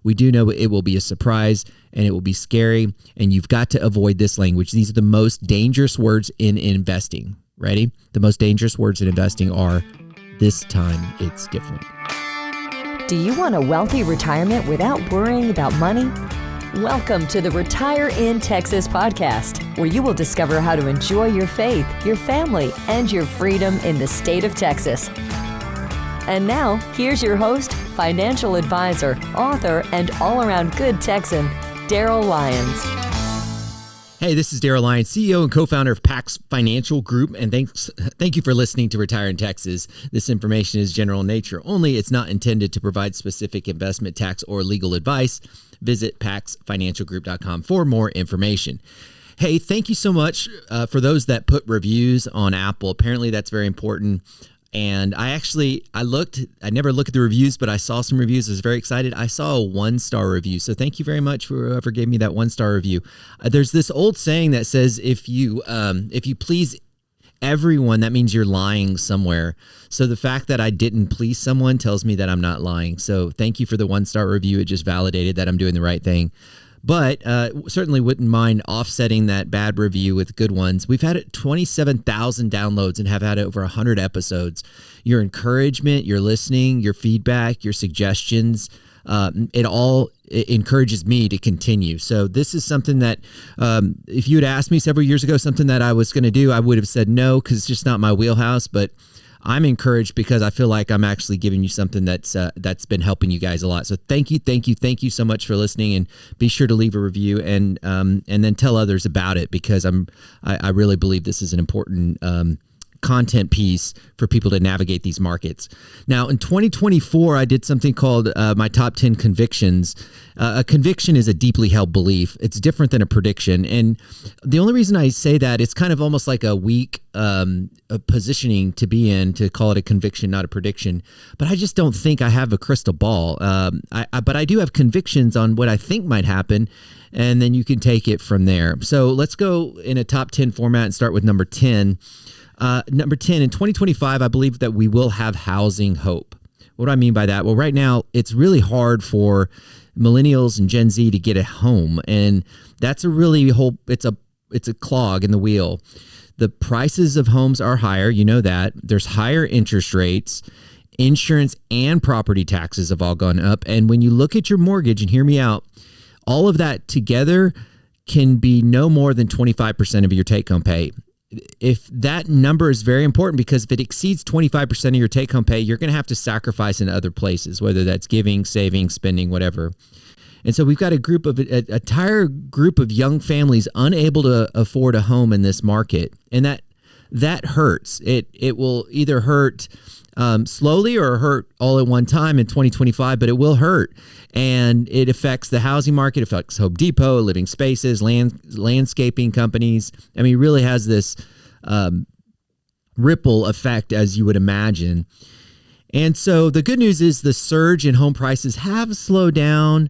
We do know it will be a surprise and it will be scary, and you've got to avoid this language. These are the most dangerous words in investing. Ready? The most dangerous words in investing are, this time it's different. Do you want a wealthy retirement without worrying about money? Welcome to the Retire in Texas podcast, where you will discover how to enjoy your faith, your family, and your freedom in the state of Texas. And now, here's your host, financial advisor, author, and all-around good Texan, Darryl Lyons. Hey, this is Darryl Lyons, CEO and co-founder of PAX Financial Group, and thank you for listening to Retire in Texas. This information is general in nature only. It's not intended to provide specific investment, tax, or legal advice. Visit paxfinancialgroup.com for more information. Hey, thank you so much for those that put reviews on Apple. Apparently, that's very important. And I never look at the reviews, but I saw some reviews. I was very excited. I saw a 1-star review. So thank you very much for whoever gave me that 1-star review. There's this old saying that says, if you please everyone, that means you're lying somewhere. So the fact that I didn't please someone tells me that I'm not lying. So thank you for the 1-star review. It just validated that I'm doing the right thing. But certainly wouldn't mind offsetting that bad review with good ones. We've had 27,000 downloads and have had over 100 episodes. Your encouragement, your listening, your feedback, your suggestions, it all encourages me to continue. So this is something that if you had asked me several years ago something that I was going to do, I would have said no, because it's just not my wheelhouse. But I'm encouraged because I feel like I'm actually giving you something that's been helping you guys a lot. So thank you so much for listening, and be sure to leave a review and then tell others about it, because I really believe this is an important content piece for people to navigate these markets. Now, in 2024, I did something called my top 10 convictions. A conviction is a deeply held belief. It's different than a prediction. And the only reason I say that, it's kind of almost like a weak positioning to be in, to call it a conviction, not a prediction. But I just don't think I have a crystal ball. But I do have convictions on what I think might happen, and then you can take it from there. So let's go in a top 10 format and start with number 10. Number 10, in 2025, I believe that we will have housing hope. What do I mean by that? Well, right now, it's really hard for millennials and Gen Z to get a home. And that's it's a clog in the wheel. The prices of homes are higher. You know that. There's higher interest rates. Insurance and property taxes have all gone up. And when you look at your mortgage, and hear me out, all of that together can be no more than 25% of your take-home pay. If that number is very important, because if it exceeds 25% of your take-home pay, you're going to have to sacrifice in other places, whether that's giving, saving, spending, whatever. And so we've got an entire group of young families unable to afford a home in this market, and that hurts. It will either hurt slowly or hurt all at one time in 2025, but it will hurt. And it affects the housing market, affects Home Depot, Living Spaces, landscaping companies. I mean, it really has this ripple effect, as you would imagine. And so the good news is the surge in home prices have slowed down,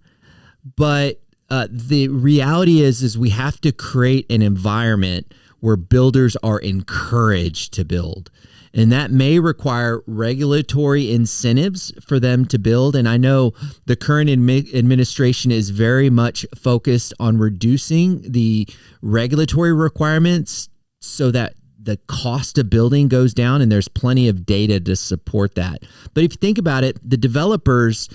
but the reality is we have to create an environment where builders are encouraged to build. And that may require regulatory incentives for them to build. And I know the current administration is very much focused on reducing the regulatory requirements so that the cost of building goes down, and there's plenty of data to support that. But if you think about it, the developers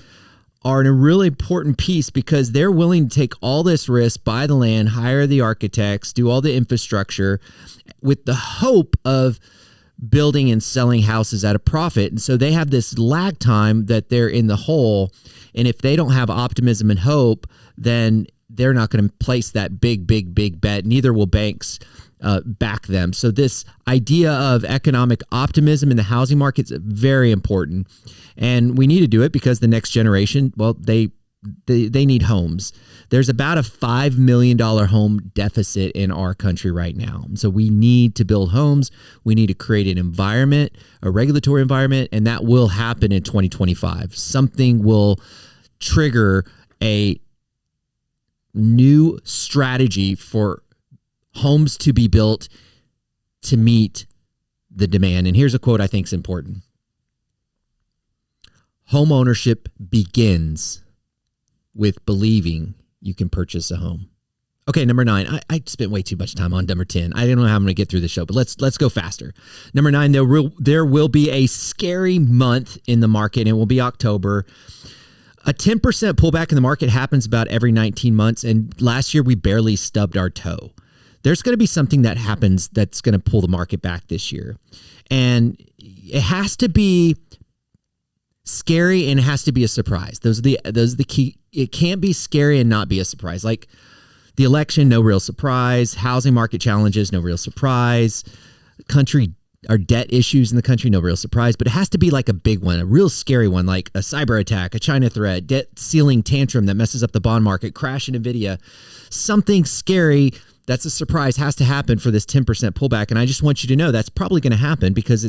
are in a really important piece, because they're willing to take all this risk, buy the land, hire the architects, do all the infrastructure, with the hope of building and selling houses at a profit. And so they have this lag time that they're in the hole. And if they don't have optimism and hope, then they're not going to place that big bet. Neither will banks back them. So this idea of economic optimism in the housing market is very important. And we need to do it because the next generation, well, they need homes. There's about a $5 million home deficit in our country right now. So we need to build homes. We need to create an environment, a regulatory environment, and that will happen in 2025. Something will trigger a new strategy for homes to be built to meet the demand. And here's a quote I think is important. Home ownership begins with believing you can purchase a home. Okay, number 9. I spent way too much time on number 10. I don't know how I'm going to get through the show, but let's go faster. Number 9, there will be a scary month in the market, and it will be October. A 10% pullback in the market happens about every 19 months, and last year we barely stubbed our toe. There's going to be something that happens that's going to pull the market back this year, and it has to be scary and it has to be a surprise. Those are the key. It can't be scary and not be a surprise. Like the election, no real surprise. Housing market challenges, no real surprise. Our debt issues in the country, no real surprise. But it has to be like a big one, a real scary one, like a cyber attack, a China threat, debt ceiling tantrum that messes up the bond market, crash in NVIDIA. Something scary that's a surprise has to happen for this 10% pullback. And I just want you to know that's probably going to happen because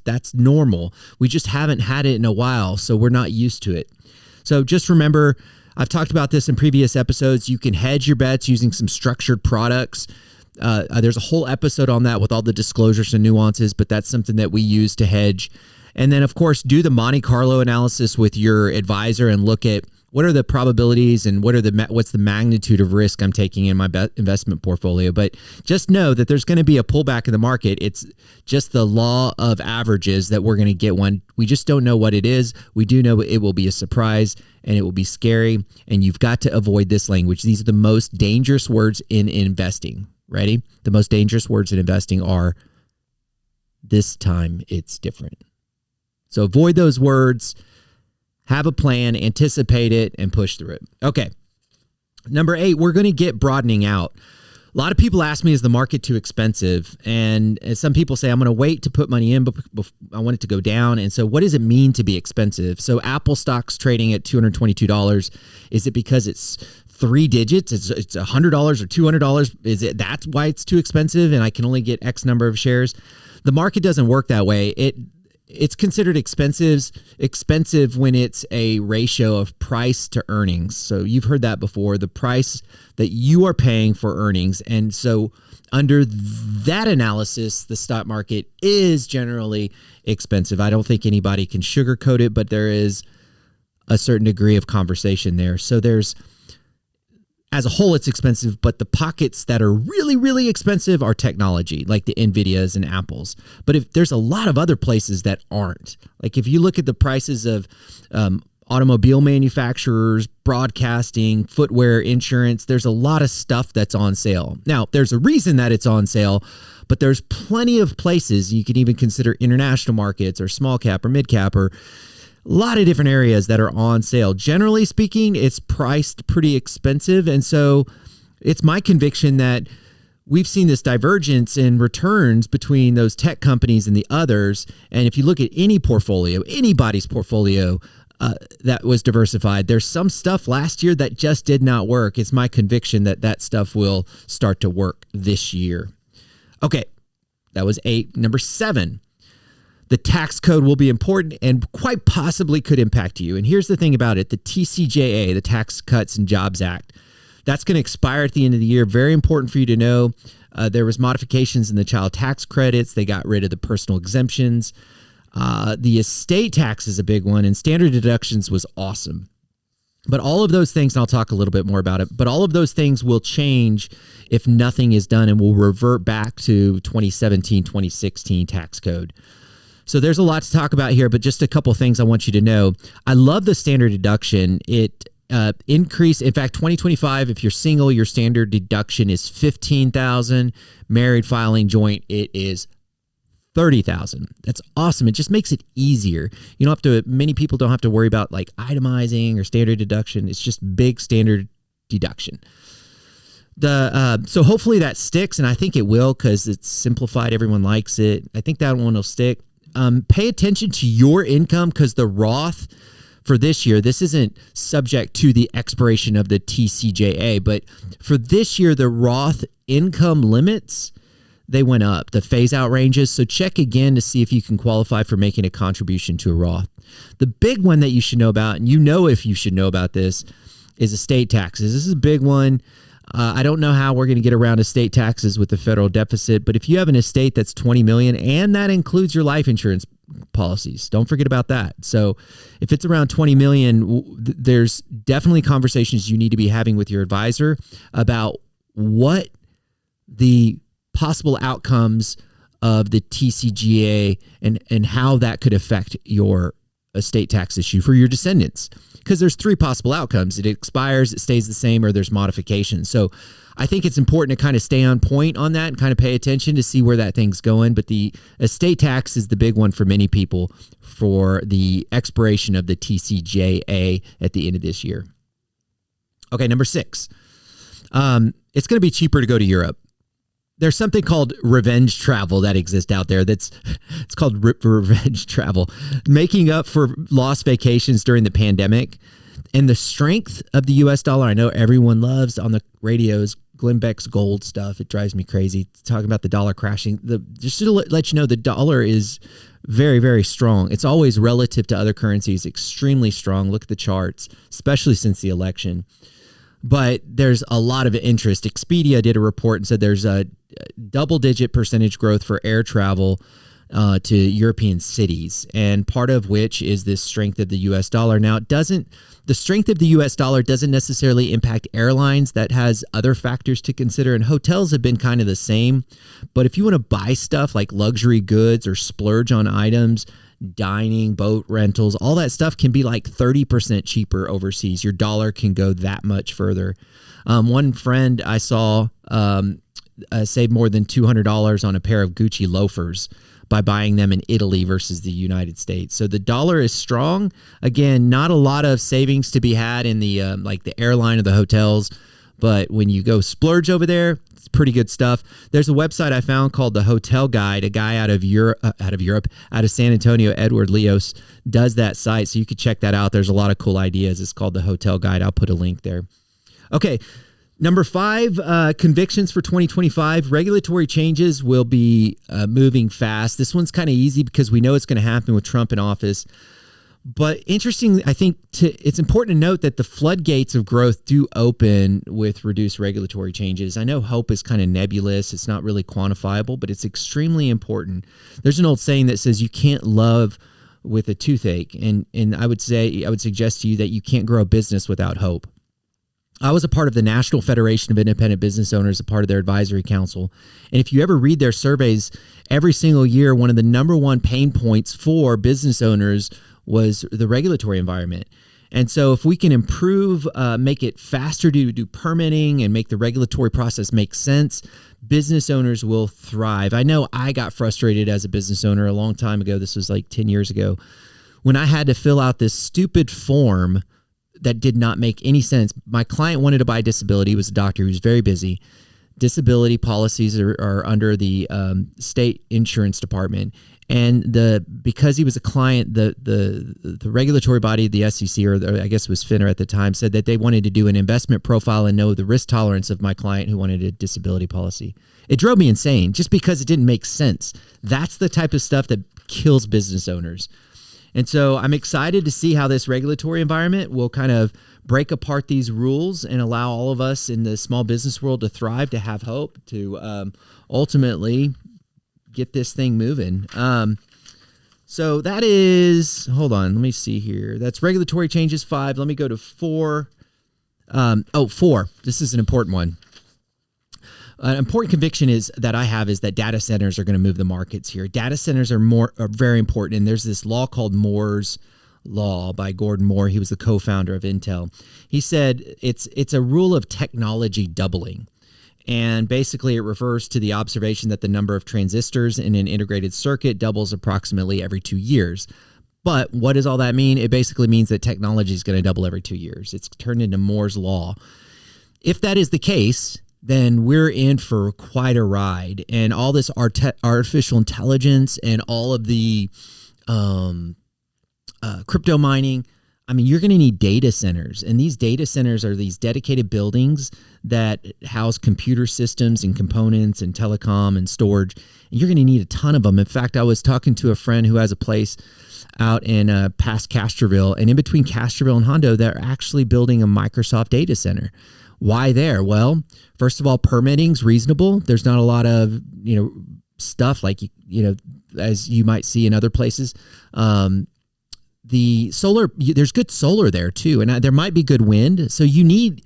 that's normal. We just haven't had it in a while, so we're not used to it. So just remember, I've talked about this in previous episodes. You can hedge your bets using some structured products. There's a whole episode on that with all the disclosures and nuances, but that's something that we use to hedge. And then, of course, do the Monte Carlo analysis with your advisor and look at what are the probabilities and what's the magnitude of risk I'm taking in my investment portfolio. But just know that there's going to be a pullback in the market. It's just the law of averages that we're going to get one. We just don't know what it is. We do know it will be a surprise and it will be scary. And you've got to avoid this language. These are the most dangerous words in investing. Ready? The most dangerous words in investing are, this time it's different. So avoid those words. Have a plan, anticipate it, and push through it. Okay. Number 8, we're going to get broadening out. A lot of people ask me, is the market too expensive? And some people say, I'm going to wait to put money in, but I want it to go down. And so what does it mean to be expensive? So Apple stock's trading at $222. Is it because it's 3 digits? It's $100 or $200? That's why it's too expensive and I can only get X number of shares? The market doesn't work that way. It's considered expensive when it's a ratio of price to earnings. So you've heard that before, the price that you are paying for earnings. And so under that analysis, the stock market is generally expensive. I don't think anybody can sugarcoat it, but there is a certain degree of conversation there. So as a whole, it's expensive, but the pockets that are really, really expensive are technology, like the NVIDIAs and Apples. But if there's a lot of other places that aren't, like if you look at the prices of automobile manufacturers, broadcasting, footwear, insurance, there's a lot of stuff that's on sale. Now, there's a reason that it's on sale, but there's plenty of places you can even consider international markets or small cap or mid cap or a lot of different areas that are on sale. Generally speaking, it's priced pretty expensive. And so it's my conviction that we've seen this divergence in returns between those tech companies and the others. And if you look at any portfolio, anybody's portfolio that was diversified, there's some stuff last year that just did not work. It's my conviction that stuff will start to work this year. Okay, that was 8. Number 7. The tax code will be important and quite possibly could impact you. And here's the thing about it. The TCJA, the Tax Cuts and Jobs Act, that's going to expire at the end of the year. Very important for you to know. There was modifications in the child tax credits. They got rid of the personal exemptions. The estate tax is a big one, and standard deductions was awesome. But all of those things, and I'll talk a little bit more about it, but all of those things will change if nothing is done and will revert back to 2017, 2016 tax code. So there's a lot to talk about here, but just a couple of things I want you to know. I love the standard deduction. It increased. In fact, 2025, if you're single, your standard deduction is $15,000. Married, filing joint, it is $30,000. That's awesome. It just makes it easier. You don't have to. Many people don't have to worry about like itemizing or standard deduction. It's just big standard deduction. So hopefully that sticks, and I think it will because it's simplified. Everyone likes it. I think that one will stick. Pay attention to your income because the Roth for this year, this isn't subject to the expiration of the TCJA, but for this year, the Roth income limits, they went up, the phase out ranges. So check again to see if you can qualify for making a contribution to a Roth. The big one that you should know about, and you know if you should know about this, is estate taxes. This is a big one. I don't know how we're going to get around estate taxes with the federal deficit, but if you have an estate that's $20 million and that includes your life insurance, policies. Don't forget about that. So if it's around 20 million, there's definitely conversations you need to be having with your advisor about what the possible outcomes of the TCJA and how that could affect your estate tax issue for your descendants. Because there's three possible outcomes. It expires, it stays the same, or there's modifications. So I think it's important to kind of stay on point on that and kind of pay attention to see where that thing's going. But the estate tax is the big one for many people for the expiration of the TCJA at the end of this year. Okay, number 6. It's going to be cheaper to go to Europe. There's something called revenge travel that exists out there. It's called revenge travel, making up for lost vacations during the pandemic. And the strength of the U.S. dollar, I know everyone loves on the radios, Glenn Beck's gold stuff. It drives me crazy talking about the dollar crashing. Just to let you know, the dollar is very, very strong. It's always relative to other currencies, extremely strong. Look at the charts, especially since the election. But there's a lot of interest. Expedia did a report and said there's a double-digit percentage growth for air travel to European cities, and part of which is this strength of the U.S. dollar. Now, the strength of the U.S. dollar doesn't necessarily impact airlines. That has other factors to consider, and hotels have been kind of the same. But if you want to buy stuff like luxury goods or splurge on items, dining, boat rentals, all that stuff can be like 30% cheaper overseas. Your dollar can go that much further. One friend I saw saved more than $200 on a pair of Gucci loafers by buying them in Italy versus the United States. So the dollar is strong. Again, not a lot of savings to be had in the like the airline or the hotels, but when you go splurge over there, it's pretty good stuff. There's a website I found called The Hotel Guide. A guy out of San Antonio, Edward Leos, does that site, so you could check that out. There's a lot of cool ideas. It's called The Hotel Guide. I'll put a link there. Okay. Number 5, convictions for 2025. Regulatory changes will be moving fast. This one's kind of easy because we know it's going to happen with Trump in office. But interesting, I think it's important to note that the floodgates of growth do open with reduced regulatory changes. I know hope is kind of nebulous. It's not really quantifiable, but it's extremely important. There's an old saying that says you can't love with a toothache. And I would suggest to you that you can't grow a business without hope. I was a part of the National Federation of Independent Business Owners, a part of their advisory council. And if you ever read their surveys, every single year, one of the number one pain points for business owners was the regulatory environment. And so if we can improve, make it faster to do permitting and make the regulatory process make sense, business owners will thrive. I know I got frustrated as a business owner a long time ago. This was like 10 years ago when I had to fill out this stupid form that did not make any sense. My client wanted to buy disability. He was a doctor. He was very busy. Disability policies are under the state insurance department. And because he was a client, the regulatory body, the SEC, or I guess it was FINRA at the time, said that they wanted to do an investment profile and know the risk tolerance of my client who wanted a disability policy. It drove me insane just because it didn't make sense. That's the type of stuff that kills business owners. And so I'm excited to see how this regulatory environment will kind of break apart these rules and allow all of us in the small business world to thrive, to have hope, to ultimately get this thing moving. So that is, hold on, let me see here. That's regulatory changes 5. Let me go to 4. 4. This is an important one. An important conviction is that data centers are going to move the markets here. Data centers are very important, and there's this law called Moore's Law by Gordon Moore. He was the co-founder of Intel. He said it's a rule of technology doubling, and basically it refers to the observation that the number of transistors in an integrated circuit doubles approximately every 2 years. But what does all that mean? It basically means that technology is going to double every 2 years. It's turned into Moore's Law. If that is the case, then we're in for quite a ride. And all this artificial intelligence and all of the crypto mining, I mean, you're going to need data centers. And these data centers are these dedicated buildings that house computer systems and components and telecom and storage. And you're going to need a ton of them. In fact, I was talking to a friend who has a place out in past Castroville. And in between Castroville and Hondo, they're actually building a Microsoft data center. Why there? Well, first of all, permitting's reasonable. There's not a lot of, stuff like, as you might see in other places. The solar, there's good solar there too. And there might be good wind. So you need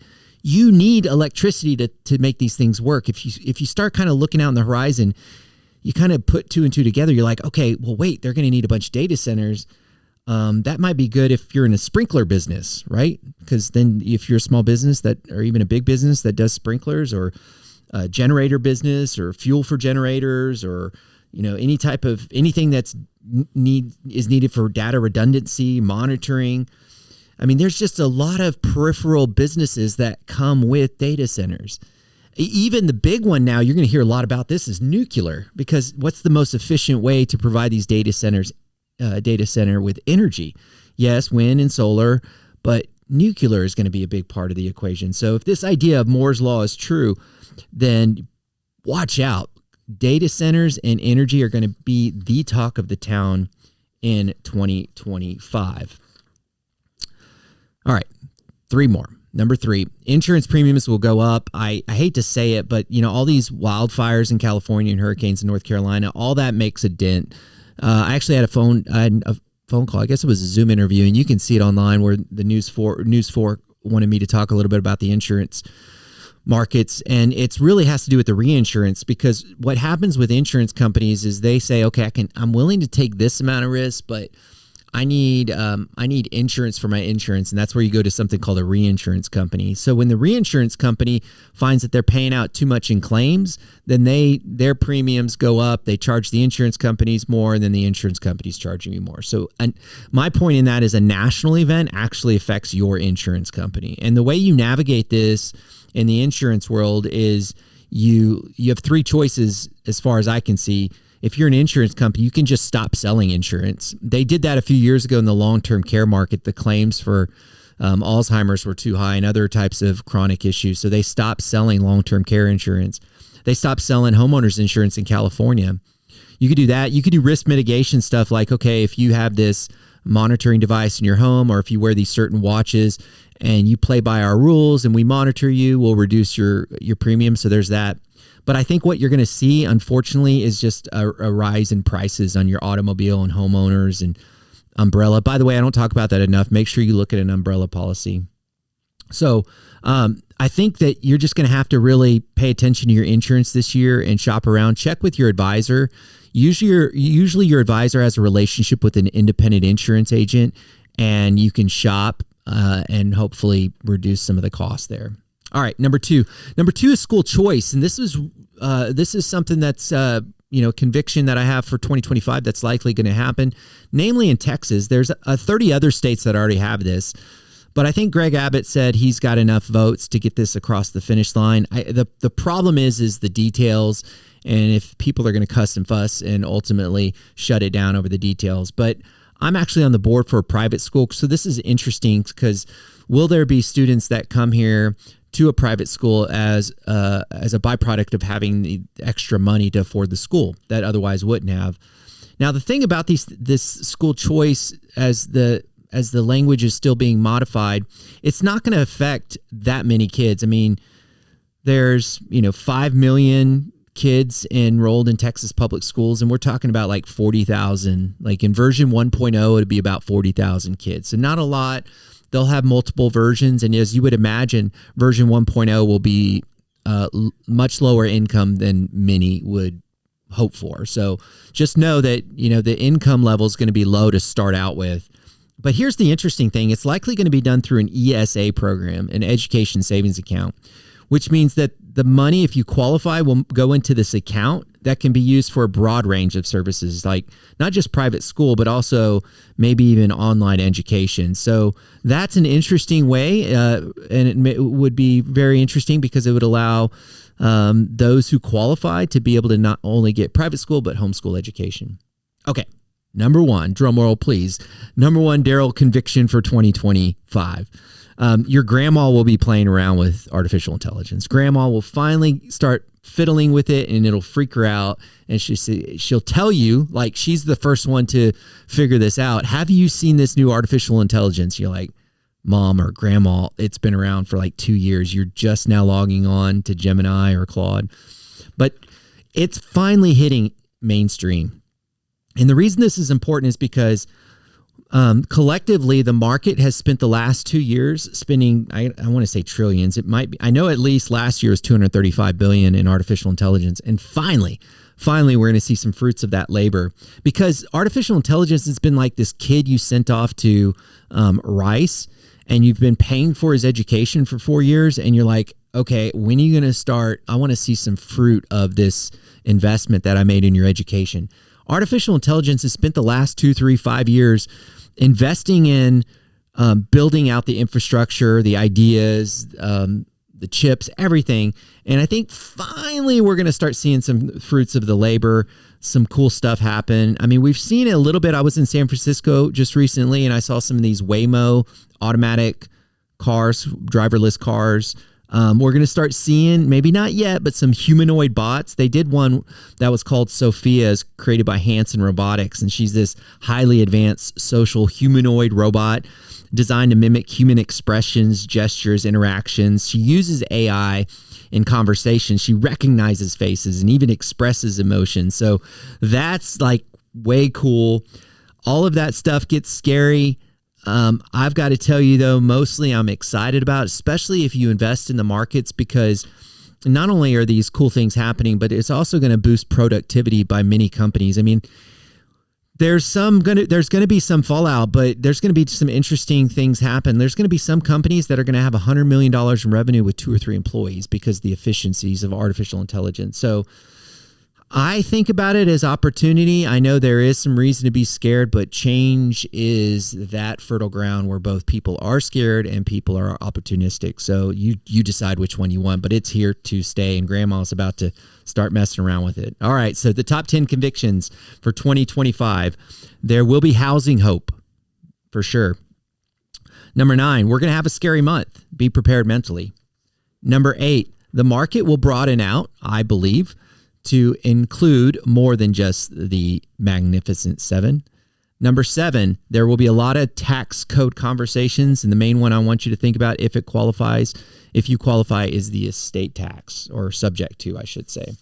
electricity to make these things work. If you start kind of looking out on the horizon, you kind of put two and two together. You're like, okay, well, wait, they're going to need a bunch of data centers. That might be good if you're in a sprinkler business, right? Because then if you're a small business or even a big business that does sprinklers, or a generator business, or fuel for generators, or anything that's needed for data redundancy, monitoring. I mean, there's just a lot of peripheral businesses that come with data centers. Even the big one now, you're going to hear a lot about this, is nuclear, because what's the most efficient way to provide these data center with energy? Yes, wind and solar, but nuclear is going to be a big part of the equation. So if this idea of Moore's law is true, then watch out. Data centers and energy are going to be the talk of the town in 2025. All right, 3 more. Number 3, insurance premiums will go up. I hate to say it, but all these wildfires in California and hurricanes in North Carolina, all that makes a dent. I actually had a phone call. I guess it was a Zoom interview, and you can see it online where the News 4 wanted me to talk a little bit about the insurance markets, and it really has to do with the reinsurance, because what happens with insurance companies is they say, okay, I'm willing to take this amount of risk, but I need insurance for my insurance, and that's where you go to something called a reinsurance company. So when the reinsurance company finds that they're paying out too much in claims, then their premiums go up. They charge the insurance companies more, and then the insurance companies charging you more. So my point in that is a national event actually affects your insurance company, and the way you navigate this in the insurance world is you have 3 choices as far as I can see. If you're an insurance company, you can just stop selling insurance. They did that a few years ago in the long-term care market. The claims for Alzheimer's were too high and other types of chronic issues. So they stopped selling long-term care insurance. They stopped selling homeowners insurance in California. You could do that. You could do risk mitigation stuff like, okay, if you have this monitoring device in your home, or if you wear these certain watches and you play by our rules and we monitor you, we'll reduce your premium. So there's that. But I think what you're going to see, unfortunately, is just a rise in prices on your automobile and homeowners and umbrella. By the way, I don't talk about that enough. Make sure you look at an umbrella policy. So I think that you're just going to have to really pay attention to your insurance this year and shop around. Check with your advisor. Usually your advisor has a relationship with an independent insurance agent, and you can shop and hopefully reduce some of the costs there. All right, number two is school choice, and this is something that's conviction that I have for 2025 that's likely going to happen. Namely, in Texas, there's 30 other states that already have this, but I think Greg Abbott said he's got enough votes to get this across the finish line. The problem is the details, and if people are going to cuss and fuss and ultimately shut it down over the details. But I'm actually on the board for a private school, so this is interesting because will there be students that come here to a private school as a byproduct of having the extra money to afford the school that otherwise wouldn't have? Now, the thing about this school choice, as the language is still being modified, it's not going to affect that many kids. I mean, there's 5 million kids enrolled in Texas public schools, and we're talking about like 40,000. Like in version 1.0, it'd be about 40,000 kids. So not a lot. They'll have multiple versions, and as you would imagine, version 1.0 will be much lower income than many would hope for. So just know that the income level is going to be low to start out with. But here's the interesting thing. It's likely going to be done through an ESA program, an education savings account, which means that the money, if you qualify, will go into this account that can be used for a broad range of services, like not just private school, but also maybe even online education. So that's an interesting way, and it would be very interesting because it would allow those who qualify to be able to not only get private school, but homeschool education. Okay, number 1, drum roll please. Number 1, Darryl, conviction for 2025. Your grandma will be playing around with artificial intelligence. Grandma will finally start fiddling with it, and it'll freak her out. And she'll tell you, like she's the first one to figure this out. Have you seen this new artificial intelligence? You're like, Mom or Grandma, it's been around for like 2 years. You're just now logging on to Gemini or Claude. But it's finally hitting mainstream. And the reason this is important is because collectively, the market has spent the last 2 years spending, I want to say trillions. It might be, I know at least last year was $235 billion in artificial intelligence. And finally, we're going to see some fruits of that labor, because artificial intelligence has been like this kid you sent off to Rice, and you've been paying for his education for 4 years. And you're like, okay, when are you going to start? I want to see some fruit of this investment that I made in your education. Artificial intelligence has spent the last 2, 3, 5 years investing in building out the infrastructure, the ideas, the chips, everything. And I think finally we're going to start seeing some fruits of the labor, some cool stuff happen. I mean, we've seen it a little bit. I was in San Francisco just recently, and I saw some of these Waymo automatic cars, driverless cars. We're going to start seeing, maybe not yet, but some humanoid bots. They did one that was called Sophia, created by Hanson Robotics, and she's this highly advanced social humanoid robot designed to mimic human expressions, gestures, interactions. She uses AI in conversation. She recognizes faces and even expresses emotions. So that's like way cool. All of that stuff gets scary. I've got to tell you, though, mostly I'm excited about, especially if you invest in the markets, because not only are these cool things happening, but it's also going to boost productivity by many companies. I mean, there's going to be some fallout, but there's going to be some interesting things happen. There's going to be some companies that are going to have $100 million in revenue with 2 or 3 employees because of the efficiencies of artificial intelligence. So I think about it as opportunity. I know there is some reason to be scared, but change is that fertile ground where both people are scared and people are opportunistic. So you decide which one you want, but it's here to stay, and Grandma's about to start messing around with it. All right, so the top 10 convictions for 2025. There will be housing hope, for sure. Number 9, we're going to have a scary month. Be prepared mentally. Number 8, the market will broaden out, I believe, to include more than just the Magnificent Seven. Number 7, there will be a lot of tax code conversations, and the main one I want you to think about, if you qualify, is the estate tax, or subject to, I should say.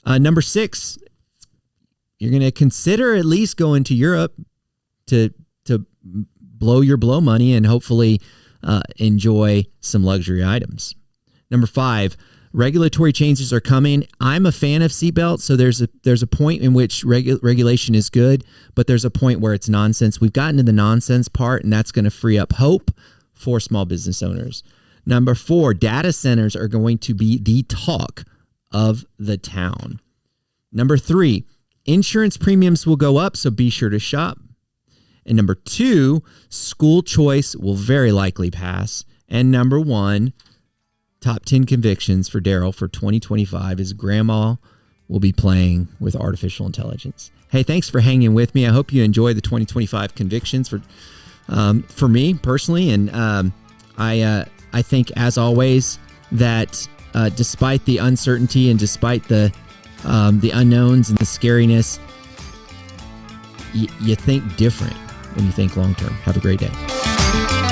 Number 6, you're going to consider at least going to Europe to blow your blow money and hopefully enjoy some luxury items. Number 5, regulatory changes are coming. I'm a fan of seatbelts, so there's a point in which regulation is good, but there's a point where it's nonsense. We've gotten to the nonsense part, and that's going to free up hope for small business owners. Number 4, data centers are going to be the talk of the town. Number 3, insurance premiums will go up, so be sure to shop. And number 2, school choice will very likely pass. And number 1, top 10 convictions for Darryl for 2025 is Grandma will be playing with artificial intelligence. Hey, thanks for hanging with me. I hope you enjoy the 2025 convictions for me personally. And I think, as always, that despite the uncertainty and despite the unknowns and the scariness, you think different when you think long term. Have a great day.